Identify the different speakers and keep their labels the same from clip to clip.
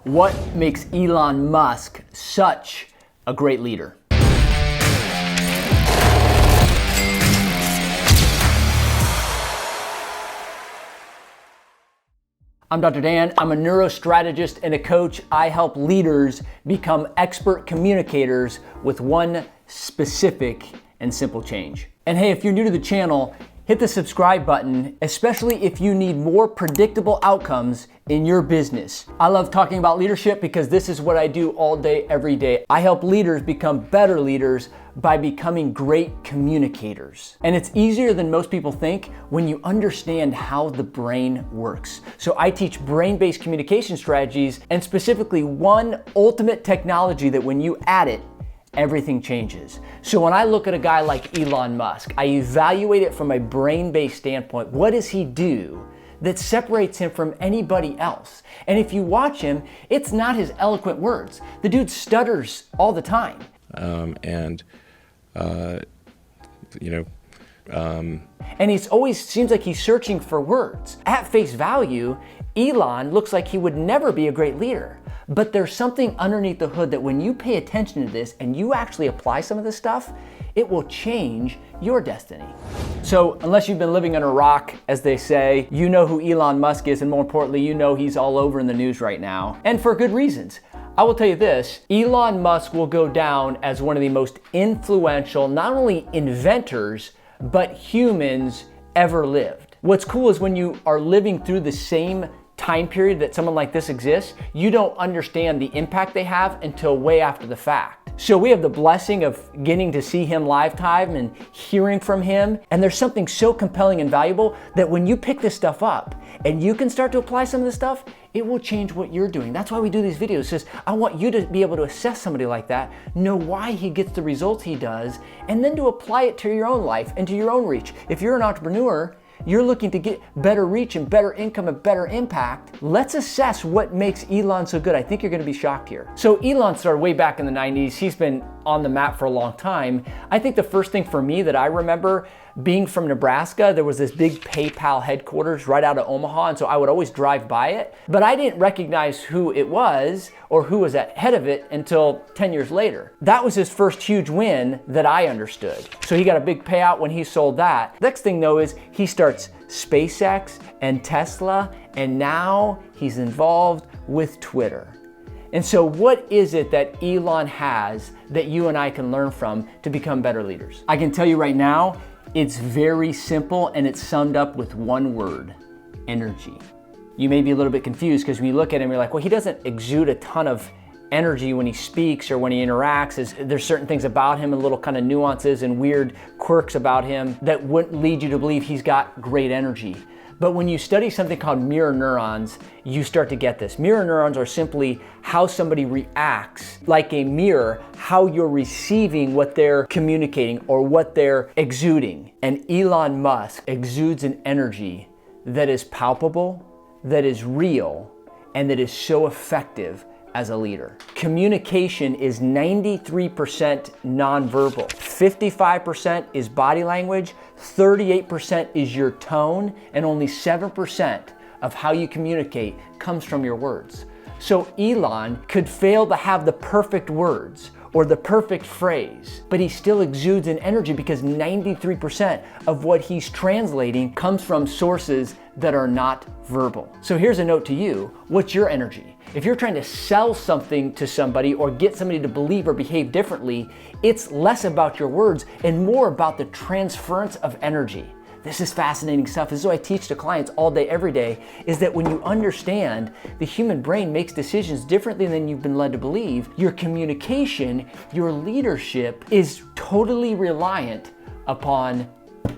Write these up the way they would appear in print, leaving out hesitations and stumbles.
Speaker 1: What makes Elon Musk such a great leader? I'm Dr. Dan. I'm a neurostrategist and a coach. I help leaders become expert communicators with one specific and simple change. And hey, if you're new to the channel, hit the subscribe button, especially if you need more predictable outcomes in your business. I love talking about leadership because this is what I do all day, every day. I help leaders become better leaders by becoming great communicators. And it's easier than most people think when you understand how the brain works. So I teach brain-based communication strategies, and specifically one ultimate technology that when you add it, everything changes. So when I look at a guy like Elon Musk, I evaluate it from a brain-based standpoint. What does he do that separates him from anybody else? And if you watch him, it's not his eloquent words. The dude stutters all the time. And he's always seems like he's searching for words. At face value, Elon looks like he would never be a great leader. But there's something underneath the hood that when you pay attention to this and you actually apply some of this stuff, it will change your destiny. So unless you've been living under a rock, as they say, you know who Elon Musk is, and more importantly, you know he's all over in the news right now, and for good reasons. I will tell you this, Elon Musk will go down as one of the most influential, not only inventors, but humans ever lived. What's cool is when you are living through the same time period that someone like this exists, you don't understand the impact they have until way after the fact. So we have the blessing of getting to see him live time and hearing from him. And there's something so compelling and valuable that when you pick this stuff up and you can start to apply some of this stuff, it will change what you're doing. That's why we do these videos, because I want you to be able to assess somebody like that, know why he gets the results he does, and then to apply it to your own life and to your own reach. If you're an entrepreneur, you're looking to get better reach and better income and better impact. Let's assess what makes Elon so good. I think you're gonna be shocked here. So Elon started way back in the 90s. He's been on the map for a long time. I think the first thing for me that I remember being from Nebraska, there was this big PayPal headquarters right out of Omaha, and so I would always drive by it, but I didn't recognize who it was or who was at head of it until 10 years later. That was his first huge win that I understood. So he got a big payout when he sold that. Next thing though is he starts SpaceX and Tesla, and now he's involved with Twitter. And so what is it that Elon has that you and I can learn from to become better leaders? I can tell you right now, it's very simple, and it's summed up with one word: energy. You may be a little bit confused because when you look at him, you're like, well, he doesn't exude a ton of energy when he speaks or when he interacts. There's certain things about him and little kind of nuances and weird quirks about him that wouldn't lead you to believe he's got great energy. But when you study something called mirror neurons, you start to get this. Mirror neurons are simply how somebody reacts like a mirror, how you're receiving what they're communicating or what they're exuding. And Elon Musk exudes an energy that is palpable, that is real, and that is so effective as a leader. Communication is 93% nonverbal, 55% is body language, 38% is your tone, and only 7% of how you communicate comes from your words. So Elon could fail to have the perfect words or the perfect phrase, but he still exudes an energy because 93% of what he's translating comes from sources that are not verbal. So here's a note to you. What's your energy? If you're trying to sell something to somebody or get somebody to believe or behave differently, it's less about your words and more about the transference of energy. This is fascinating stuff. This is what I teach to clients all day, every day, is that when you understand the human brain makes decisions differently than you've been led to believe, your communication, your leadership is totally reliant upon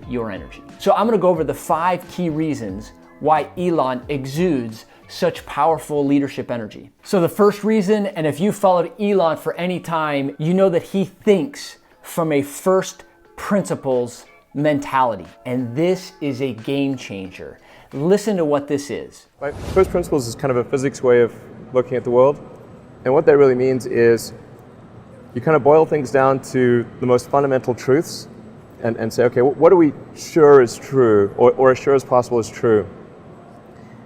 Speaker 1: your energy. So I'm gonna go over the 5 key reasons why Elon exudes such powerful leadership energy. So the first reason, and if you followed Elon for any time, you know that he thinks from a first principles mentality. And this is a game changer. Listen to what this is.
Speaker 2: Right. First principles is kind of a physics way of looking at the world. And what that really means is you kind of boil things down to the most fundamental truths and say, okay, what are we sure is true or as sure as possible is true?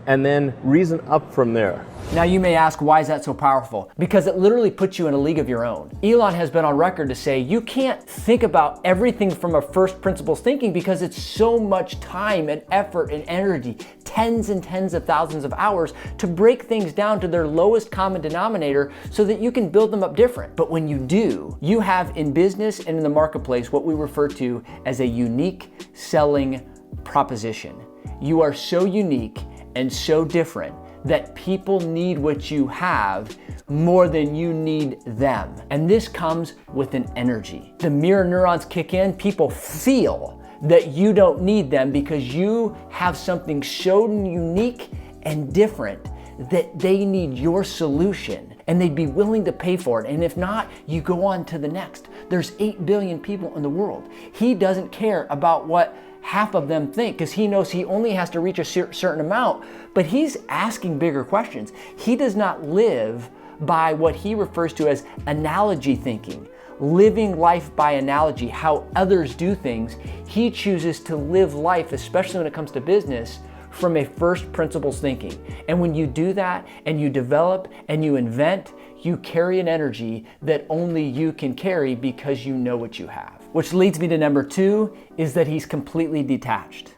Speaker 2: and then reason up from there.
Speaker 1: Now you may ask, why is that so powerful? Because it literally puts you in a league of your own. Elon has been on record to say you can't think about everything from a first principles thinking because it's so much time and effort and energy, tens and tens of thousands of hours to break things down to their lowest common denominator so that you can build them up different. But when you do, you have in business and in the marketplace what we refer to as a unique selling proposition. You are so unique and so different that people need what you have more than you need them. And this comes with an energy. The mirror neurons kick in, people feel that you don't need them because you have something so unique and different that they need your solution and they'd be willing to pay for it. And if not, you go on to the next. There's 8 billion people in the world. He doesn't care about what half of them think because he knows he only has to reach a certain amount, but he's asking bigger questions. He does not live by what he refers to as analogy thinking, living life by analogy, how others do things. He chooses to live life, especially when it comes to business, from a first principles thinking. And when you do that and you develop and you invent, you carry an energy that only you can carry because you know what you have. Which leads me to number 2, is that he's completely detached.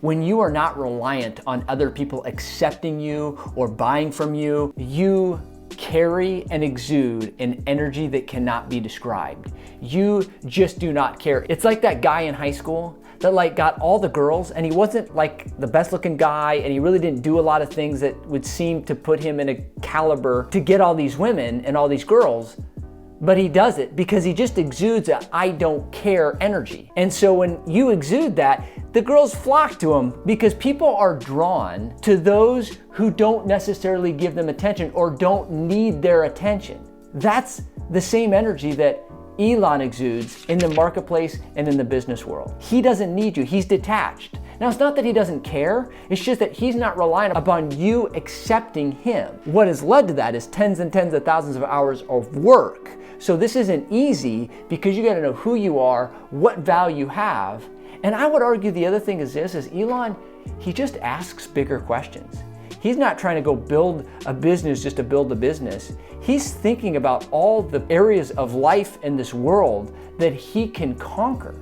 Speaker 1: When you are not reliant on other people accepting you or buying from you, you carry and exude an energy that cannot be described. You just do not care. It's like that guy in high school that got all the girls, and he wasn't the best looking guy, and he really didn't do a lot of things that would seem to put him in a caliber to get all these women and all these girls. But he does it because he just exudes a I don't care energy. And so when you exude that, the girls flock to him because people are drawn to those who don't necessarily give them attention or don't need their attention. That's the same energy that Elon exudes in the marketplace and in the business world. He doesn't need you, he's detached. Now, it's not that he doesn't care, it's just that he's not relying upon you accepting him. What has led to that is tens and tens of thousands of hours of work. So this isn't easy because you gotta know who you are, what value you have. And I would argue the other thing is Elon, he just asks bigger questions. He's not trying to go build a business just to build a business. He's thinking about all the areas of life in this world that he can conquer.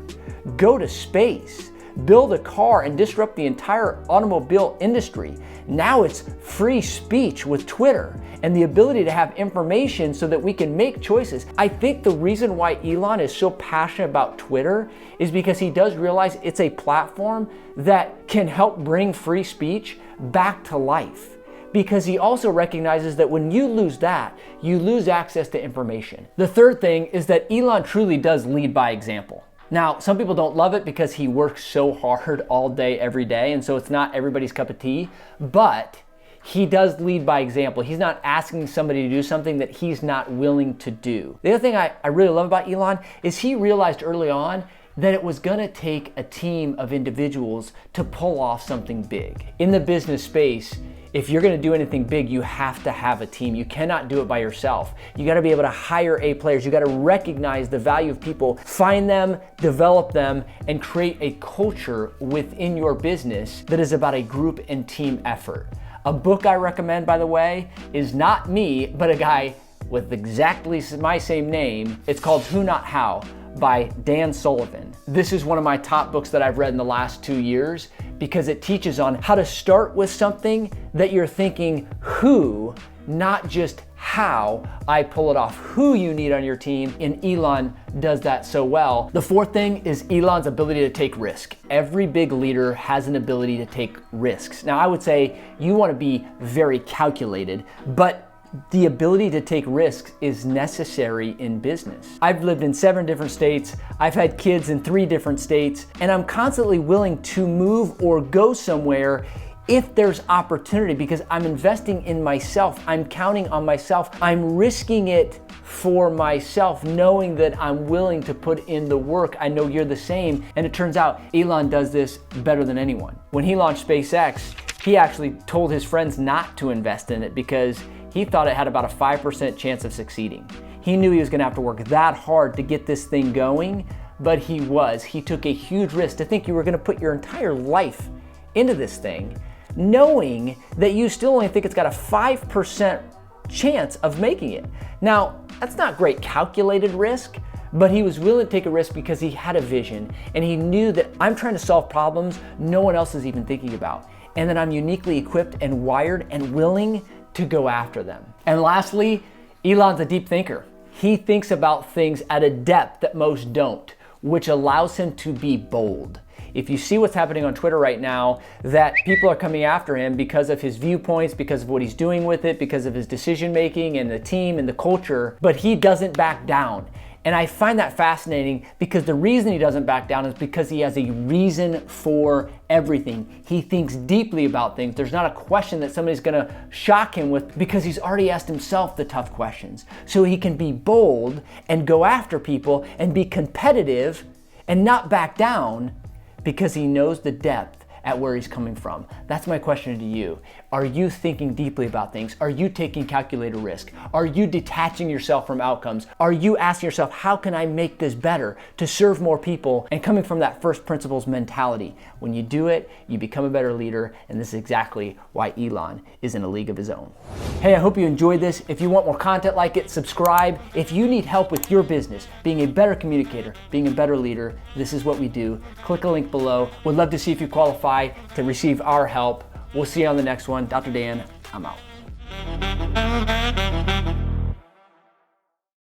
Speaker 1: Go to space, build a car and disrupt the entire automobile industry. Now it's free speech with Twitter and the ability to have information so that we can make choices. I think the reason why Elon is so passionate about Twitter is because he does realize it's a platform that can help bring free speech back to life. Because he also recognizes that when you lose that, you lose access to information. The third thing is that Elon truly does lead by example. Now, some people don't love it because he works so hard all day, every day, and so it's not everybody's cup of tea, but he does lead by example. He's not asking somebody to do something that he's not willing to do. The other thing I really love about Elon is he realized early on that it was gonna take a team of individuals to pull off something big. In the business space, if you're gonna do anything big, you have to have a team. You cannot do it by yourself. You gotta be able to hire A players. You gotta recognize the value of people, find them, develop them, and create a culture within your business that is about a group and team effort. A book I recommend, by the way, is not me, but a guy with exactly my same name. It's called Who Not How by Dan Sullivan. This is one of my top books that I've read in the last 2 years because it teaches on how to start with something that you're thinking who, not just how I pull it off, who you need on your team, and Elon does that so well. The fourth thing is Elon's ability to take risk. Every big leader has an ability to take risks. Now, I would say you want to be very calculated, but the ability to take risks is necessary in business. I've lived in 7 different states. I've had kids in 3 different states, and I'm constantly willing to move or go somewhere if there's opportunity because I'm investing in myself. I'm counting on myself. I'm risking it for myself, knowing that I'm willing to put in the work. I know you're the same. And it turns out Elon does this better than anyone. When he launched SpaceX, he actually told his friends not to invest in it because he thought it had about a 5% chance of succeeding. He knew he was gonna have to work that hard to get this thing going, but he took a huge risk to think you were gonna put your entire life into this thing. knowing that you still only think it's got a 5% chance of making it. Now, that's not great calculated risk, but he was willing to take a risk because he had a vision and he knew that I'm trying to solve problems no one else is even thinking about, and that I'm uniquely equipped and wired and willing to go after them. And lastly, Elon's a deep thinker. He thinks about things at a depth that most don't, which allows him to be bold. If you see what's happening on Twitter right now, that people are coming after him because of his viewpoints, because of what he's doing with it, because of his decision making and the team and the culture, but he doesn't back down. And I find that fascinating because the reason he doesn't back down is because he has a reason for everything. He thinks deeply about things. There's not a question that somebody's gonna shock him with because he's already asked himself the tough questions. So he can be bold and go after people and be competitive and not back down because he knows the depth at where he's coming from. That's my question to you. Are you thinking deeply about things? Are you taking calculated risk? Are you detaching yourself from outcomes? Are you asking yourself, how can I make this better to serve more people? And coming from that first principles mentality. When you do it, you become a better leader, and this is exactly why Elon is in a league of his own. Hey, I hope you enjoyed this. If you want more content like it, subscribe. If you need help with your business, being a better communicator, being a better leader, this is what we do. Click a link below. Would love to see if you qualify to receive our help. We'll see you on the next one. Dr. Dan, I'm out.